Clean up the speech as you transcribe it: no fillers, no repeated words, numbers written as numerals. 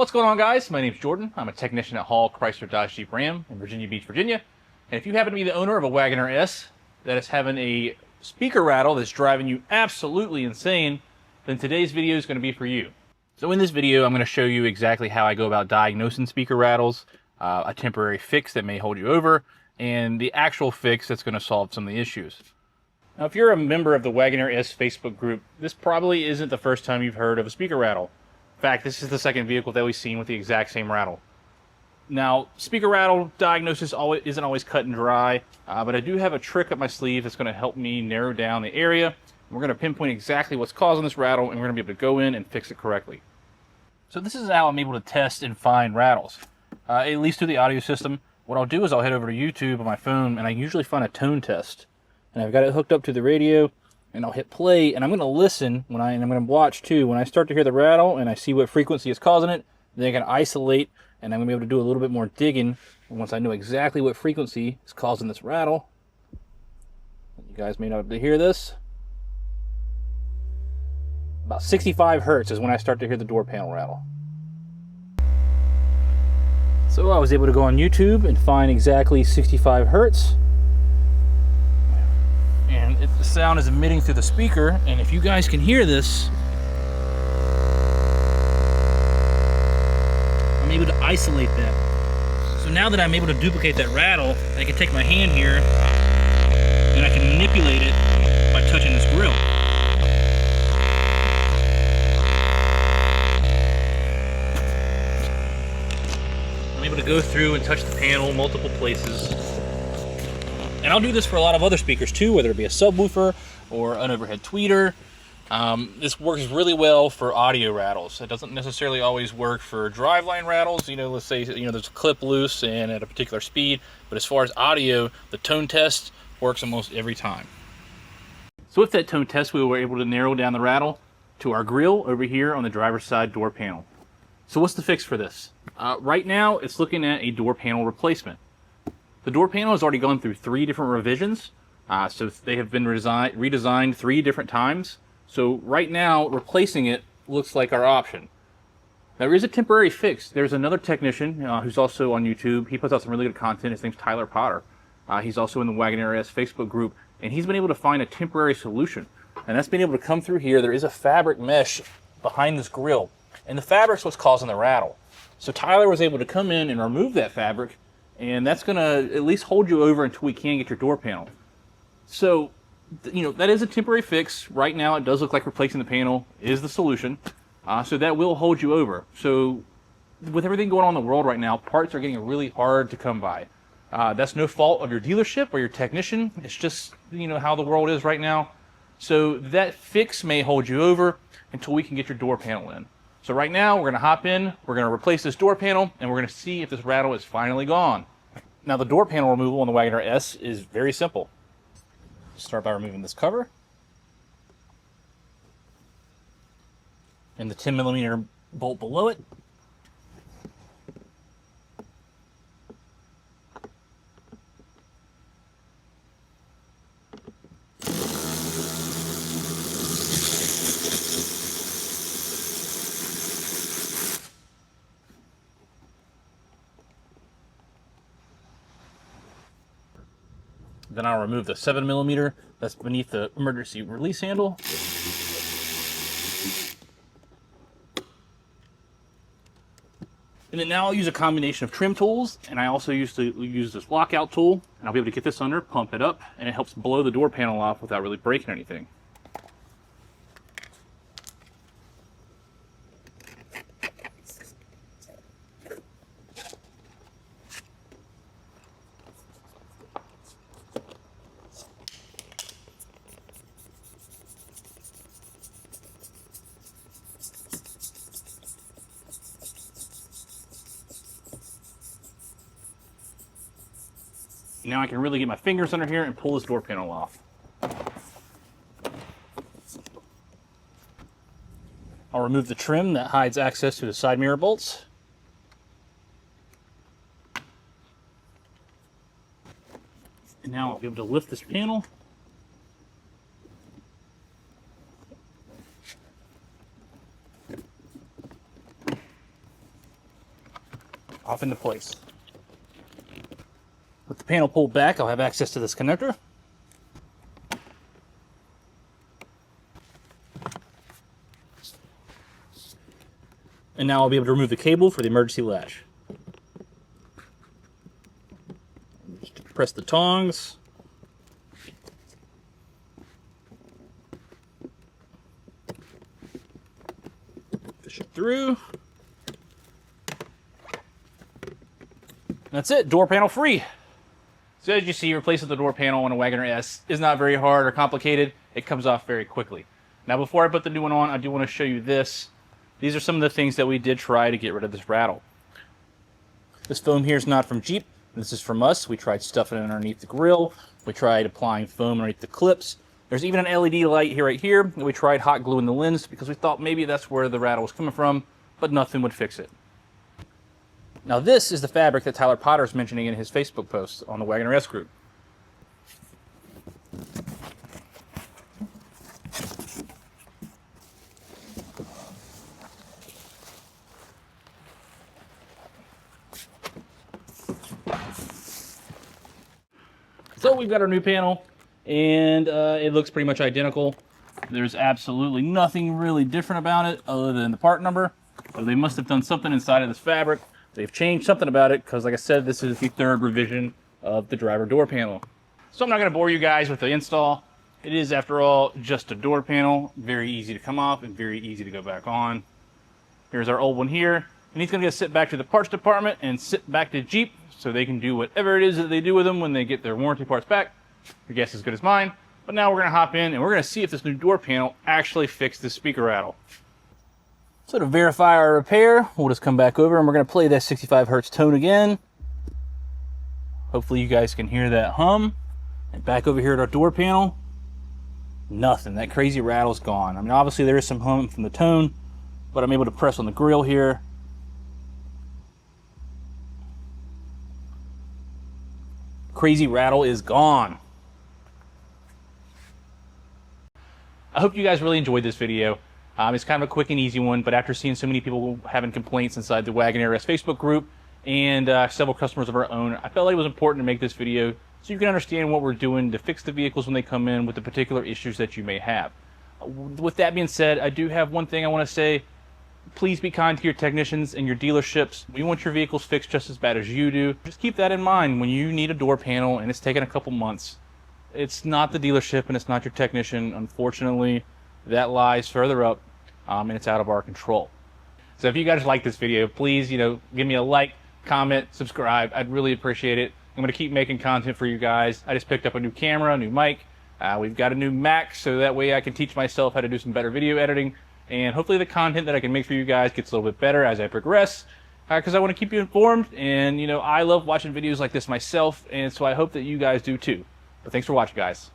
What's going on, guys? My name's Jordan. I'm a technician at Hall Chrysler Dodge Jeep Ram in Virginia Beach, Virginia. And if you happen to be the owner of a Wagoneer S that is having a speaker rattle that's driving you absolutely insane, then today's video is going to be for you. So in this video, I'm going to show you exactly how I go about diagnosing speaker rattles, a temporary fix that may hold you over, and the actual fix that's going to solve some of the issues. Now, if you're a member of the Wagoneer S Facebook group, this probably isn't the first time you've heard of a speaker rattle. In fact, this is the second vehicle that we've seen with the exact same rattle. Now, speaker rattle diagnosis isn't always cut and dry, but I do have a trick up my sleeve that's going to help me narrow down the area. We're going to pinpoint exactly what's causing this rattle, and we're going to be able to go in and fix it correctly. So this is how I'm able to test and find rattles, at least through the audio system. What I'll do is I'll head over to YouTube on my phone, and I usually find a tone test. And I've got it hooked up to the radio, and I'll hit play, and I'm going to listen, and I'm going to watch too. When I start to hear the rattle and I see what frequency is causing it, then I can isolate, and I'm going to be able to do a little bit more digging. And once I know exactly what frequency is causing this rattle, you guys may not be able to hear this. About 65 hertz is when I start to hear the door panel rattle. So I was able to go on YouTube and find exactly 65 hertz. And the sound is emitting through the speaker, and if you guys can hear this, I'm able to isolate that. So now that I'm able to duplicate that rattle, I can take my hand here and I can manipulate it by touching this grill. I'm able to go through and touch the panel multiple places. And I'll do this for a lot of other speakers too, whether it be a subwoofer or an overhead tweeter. This works really well for audio rattles. It doesn't necessarily always work for driveline rattles. You know, let's say there's a clip loose and at a particular speed. But as far as audio, the tone test works almost every time. So with that tone test, we were able to narrow down the rattle to our grill over here on the driver's side door panel. So what's the fix for this? Right now, it's looking at a door panel replacement. The door panel has already gone through 3 different revisions, so they have been redesigned 3 different times. So right now, replacing it looks like our option. Now, there is a temporary fix. There's another technician who's also on YouTube. He puts out some really good content. His name's Tyler Potter. He's also in the Wagoneer S Facebook group, and he's been able to find a temporary solution. And that's been able to come through here. There is a fabric mesh behind this grill, and the fabric's what's causing the rattle. So Tyler was able to come in and remove that fabric, and that's going to at least hold you over until we can get your door panel. So, that is a temporary fix. Right now, it does look like replacing the panel is the solution. So that will hold you over. So with everything going on in the world right now, parts are getting really hard to come by. That's no fault of your dealership or your technician. It's just, how the world is right now. So that fix may hold you over until we can get your door panel in. So right now, we're going to hop in, we're going to replace this door panel, and we're going to see if this rattle is finally gone. Now, the door panel removal on the Wagoneer S is very simple. Start by removing this cover and the 10mm bolt below it. Then I'll remove the 7mm that's beneath the emergency release handle. And then now I'll use a combination of trim tools, and I also use this lockout tool, and I'll be able to get this under, pump it up, and it helps blow the door panel off without really breaking anything. Now I can really get my fingers under here and pull this door panel off. I'll remove the trim that hides access to the side mirror bolts. And now I'll be able to lift this panel. off into place. With the panel pulled back, I'll have access to this connector. And now I'll be able to remove the cable for the emergency latch. Just press the tongs. Push it through. That's it, door panel free. So as you see, replacing the door panel on a Wagoneer S is not very hard or complicated. It comes off very quickly. Now before I put the new one on, I do want to show you this. These are some of the things that we did try to get rid of this rattle. This foam here is not from Jeep. This is from us. We tried stuffing it underneath the grill. We tried applying foam underneath the clips. There's even an LED light here right here. We tried hot gluing the lens because we thought maybe that's where the rattle was coming from, but nothing would fix it. Now this is the fabric that Tyler Potter is mentioning in his Facebook post on the Wagoneer S group. So we've got our new panel, and it looks pretty much identical. There's absolutely nothing really different about it other than the part number. So they must have done something inside of this fabric. They've changed something about it because, like I said, this is the third revision of the driver door panel. So I'm not going to bore you guys with the install. It is, after all, just a door panel. Very easy to come off and very easy to go back on. Here's our old one here. And he's going to get sent back to the parts department and sit back to Jeep so they can do whatever it is that they do with them when they get their warranty parts back. Your guess is as good as mine. But now we're going to hop in and we're going to see if this new door panel actually fixed this speaker rattle. So to verify our repair, we'll just come back over and we're going to play that 65 hertz tone again. Hopefully you guys can hear that hum. And back over here at our door panel, nothing. That crazy rattle's gone. I mean, obviously there is some hum from the tone, but I'm able to press on the grill here. Crazy rattle is gone. I hope you guys really enjoyed this video. It's kind of a quick and easy one, but after seeing so many people having complaints inside the Wagoneer S Facebook group and several customers of our own, I felt like it was important to make this video so you can understand what we're doing to fix the vehicles when they come in with the particular issues that you may have. With that being said, I do have one thing I want to say. Please be kind to your technicians and your dealerships. We want your vehicles fixed just as bad as you do. Just keep that in mind when you need a door panel and it's taken a couple months. It's not the dealership and it's not your technician. Unfortunately, that lies further up and it's out of our control. So if you guys like this video, please, give me a like, comment, subscribe. I'd really appreciate it. I'm going to keep making content for you guys. I just picked up a new camera, a new mic. We've got a new Mac, so that way I can teach myself how to do some better video editing. And hopefully the content that I can make for you guys gets a little bit better as I progress. Because I want to keep you informed. And, I love watching videos like this myself. And so I hope that you guys do too. But thanks for watching, guys.